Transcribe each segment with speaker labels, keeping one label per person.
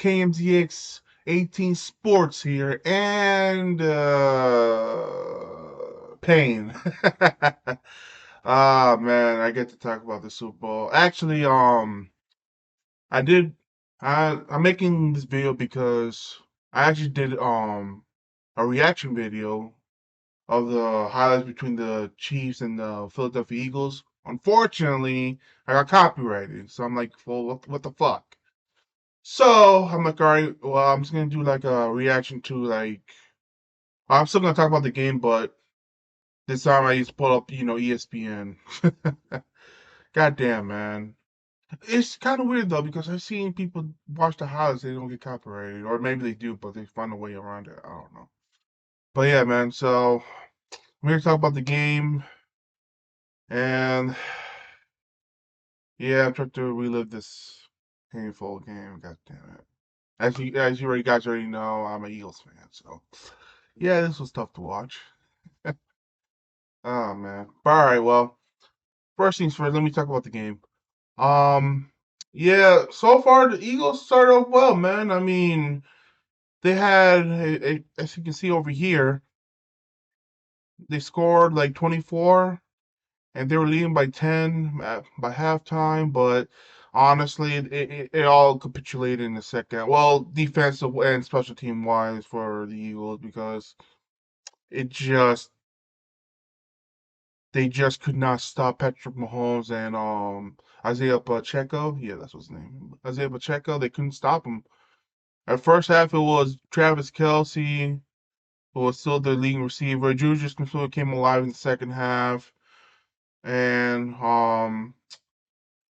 Speaker 1: KMZX 18 Sports here, and Pain. Ah, man, I get to talk about the Super Bowl. Actually, I did. I'm making this video because I actually did a reaction video of the highlights between the Chiefs and the Philadelphia Eagles. Unfortunately, I got copyrighted, so I'm like, well, what the fuck? So I'm like, all right, well, I'm just gonna do like a reaction to like. I'm still gonna talk about the game, but this time I used to pull up, ESPN. God damn, man. It's kind of weird though because I've seen people watch the highlights, they don't get copyrighted, or maybe they do, but they find a way around it. I don't know. But yeah, man. So we're gonna talk about the game, and yeah, I'm trying to relive this painful game. God damn it. As you already guys already know, I'm an Eagles fan, so yeah, this was tough to watch. Oh man. All right, well, first things first, let me talk about the game. Um yeah, so far the Eagles started off well, man. I mean, they had as you can see over here, they scored like 24 and they were leading by 10 by halftime, but honestly, it all capitulated in the second. Well, defensive and special team wise for the Eagles because it just they just could not stop Patrick Mahomes and Isaiah Pacheco. Yeah, that's his name. Isaiah Pacheco. They couldn't stop him. At first half, it was Travis Kelce, who was still the leading receiver. Juju Smith came alive in the second half, and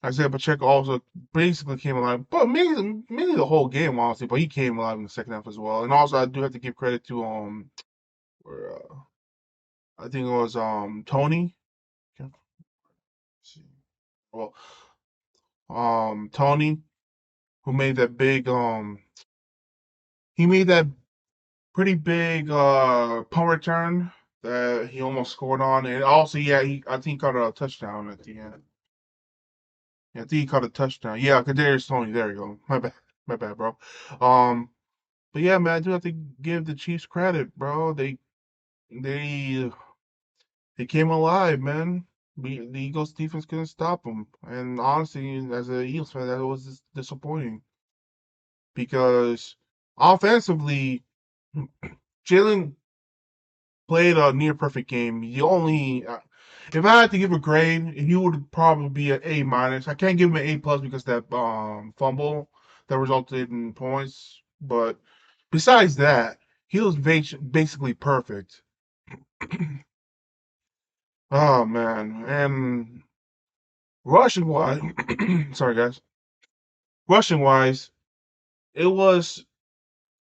Speaker 1: Isaiah Pacheco also basically came alive, but mainly the whole game, honestly. But he came alive in the second half as well. And also, I do have to give credit to where, I think it was Tony. Well, Tony, who made that big he made that pretty big punt return that he almost scored on, and also yeah, I think he caught a touchdown at the end. Yeah, I think he caught a touchdown. Yeah, Kadarius Tony. There you go. My bad, bro. Um, but yeah, man, I do have to give the Chiefs credit, bro. They they came alive, man. The Eagles defense couldn't stop them, and honestly, as a Eagles fan, that was just disappointing because offensively, Jalen played a near perfect game. If I had to give a grade, he would probably be an A minus. I can't give him an A plus because that fumble that resulted in points. But besides that, he was basically perfect. Oh man, and rushing wise, sorry guys, rushing wise, it was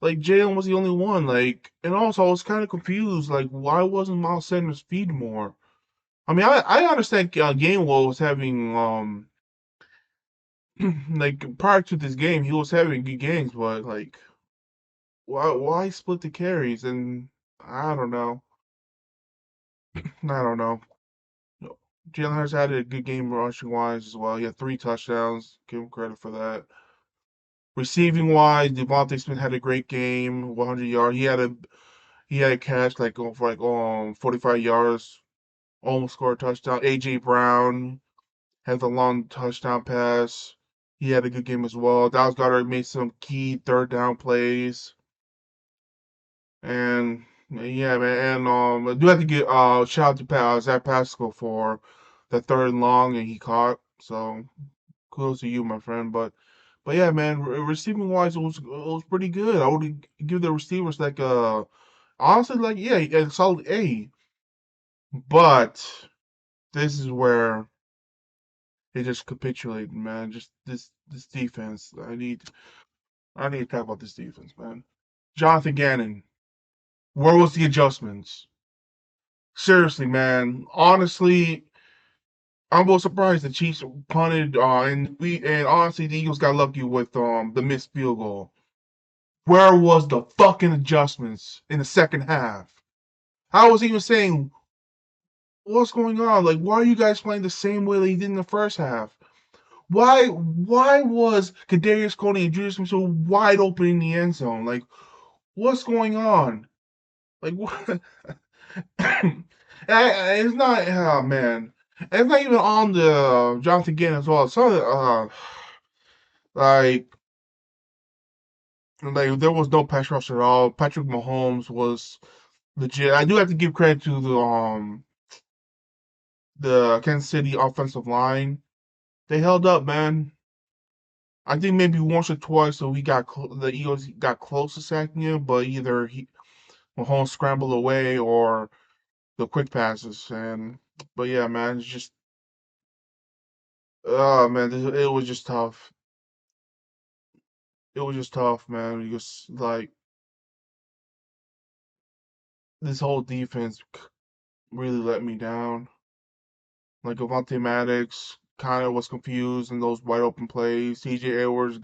Speaker 1: like Jalen was the only one. Like, and also I was kind of confused. Like, why wasn't Miles Sanders feed more? I mean, I understand Gainwell was having like prior to this game he was having good games, but like why split the carries? And I don't know, I don't know. Jalen Hurts had a good game rushing wise as well. He had 3 touchdowns. Give him credit for that. Receiving wise, Devontae Smith had a great game, 100 yards. He had a catch like going for like 45 yards, almost scored a touchdown. AJ Brown had the long touchdown pass. He had a good game as well. Dallas Goddard made some key third down plays. And yeah, man. And I do have to get shout out to Zach Pascal for the third and long and he caught. So kudos to you, my friend. But yeah, man. Receiving wise, it was pretty good. I would give the receivers like honestly like yeah, a solid A. But this is where they just capitulated, man. Just this defense. I need to talk about this defense, man. Jonathan Gannon, where was the adjustments? Seriously, man. Honestly, I'm most surprised the Chiefs punted, and honestly the Eagles got lucky with the missed field goal. Where was the fucking adjustments in the second half? I was even saying, what's going on? Like, why are you guys playing the same way they did in the first half? Why was Kadarius Toney and Julius Smith so wide open in the end zone? Like, what's going on? Like, what? It's not. Oh man, it's not even on the Jonathan Gannon as well. Some of like there was no pass rush at all. Patrick Mahomes was legit. I do have to give credit to the Kansas City offensive line. They held up, man. I think maybe once or twice, so the Eagles got close to sacking him, but either Mahomes scrambled away or the quick passes. And but yeah, man, it's just oh man, it was just tough. It was just tough, man. Because like this whole defense really let me down. Like Avante Maddox kind of was confused in those wide open plays. TJ Edwards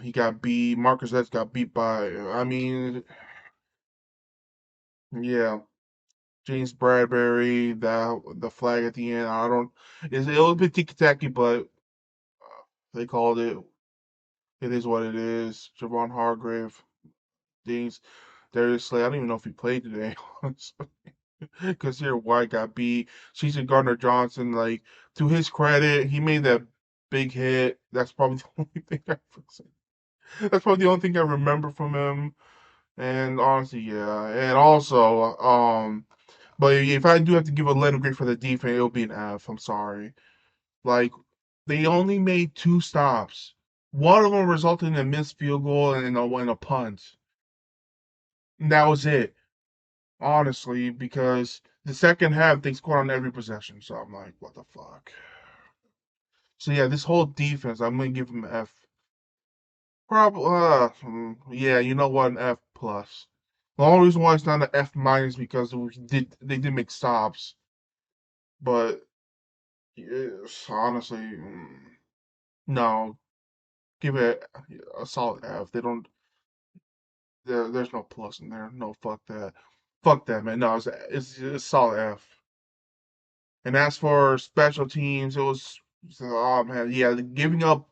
Speaker 1: he got beat. Marcus Epps got beat by. I mean, yeah. James Bradbury, the flag at the end. I don't. It was a bit ticky tacky, but they called it. It is what it is. Javon Hargrave, Deans, Darius Slay. I don't even know if he played today, because here White got beat. CJ Gardner Johnson, like to his credit, he made that big hit. That's probably the only thing that's probably the only thing I remember from him. And honestly, yeah. And also, but if I do have to give a letter grade for the defense, it'll be an F. I'm sorry. Like they only made two stops. One of them resulted in a missed field goal and a punt. And that was it, honestly, because the second half they scored on every possession. So I'm like, what the fuck? So yeah, this whole defense, I'm gonna give them an F. Probably, yeah, you know what, an F plus. The only reason why it's not an F minus because they did make stops, but yes, honestly, no, give it a solid F. They don't. There's no plus in there. No, fuck that, man. No, it's solid F. And as for special teams, it was oh man, yeah, giving up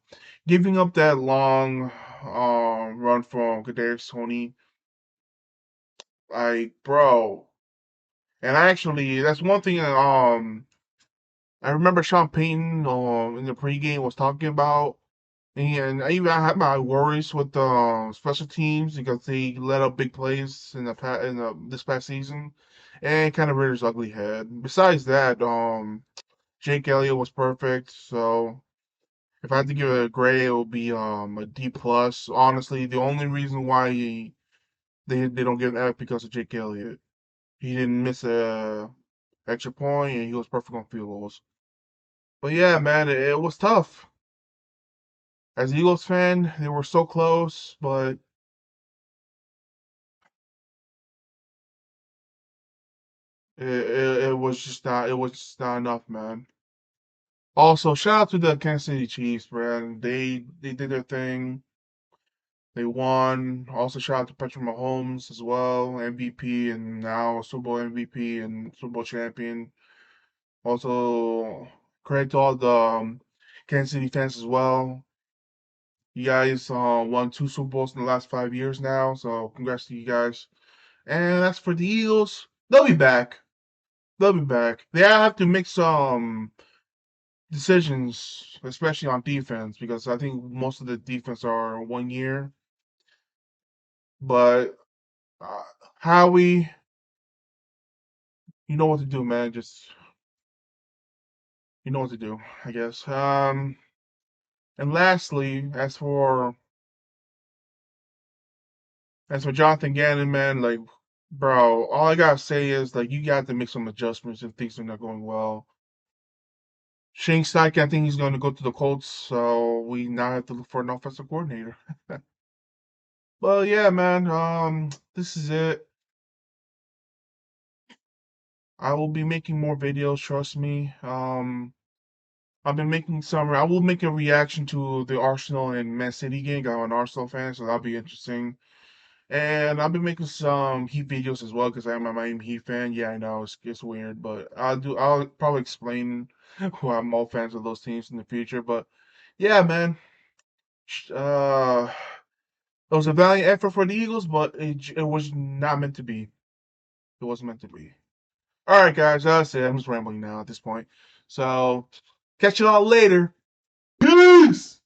Speaker 1: that long run from Kadarius Toney, like bro. And actually, that's one thing. I remember Sean Payton in the pregame was talking about. And I had my worries with the special teams because they let up big plays this past season, and kind of reared its ugly head. Besides that, Jake Elliott was perfect. So if I had to give it a grade, it would be a D plus. Honestly, the only reason why they don't give an F because of Jake Elliott. He didn't miss a extra point, and he was perfect on field goals. But yeah, man, it was tough. As an Eagles fan, they were so close, but it was just not enough, man. Also, shout out to the Kansas City Chiefs, man. They did their thing. They won. Also, shout out to Patrick Mahomes as well, MVP and now Super Bowl MVP and Super Bowl champion. Also, credit to all the Kansas City fans as well. You guys won two Super Bowls in the last 5 years now, so congrats to you guys. And as for the Eagles, they'll be back. They'll be back. They have to make some decisions, especially on defense, because I think most of the defense are 1 year. But uh, Howie, you know what to do, man. Just you know what to do, I guess. And lastly, as for Jonathan Gannon, man, like, bro, all I gotta say is like you got to make some adjustments if things are not going well. Shane Steichen, I think he's going to go to the Colts, so we now have to look for an offensive coordinator. Well, yeah, man. This is it. I will be making more videos, trust me. I've been making some. I will make a reaction to the Arsenal and Man City game. I'm an Arsenal fan, so that'll be interesting. And I've been making some Heat videos as well because I'm a Miami Heat fan. Yeah, I know it's weird, but I'll probably explain why I'm all fans of those teams in the future. But yeah, man, uh, it was a valiant effort for the Eagles, but it was not meant to be. It wasn't meant to be. All right, guys, that's it. I'm just rambling now at this point. So catch you all later. Peace.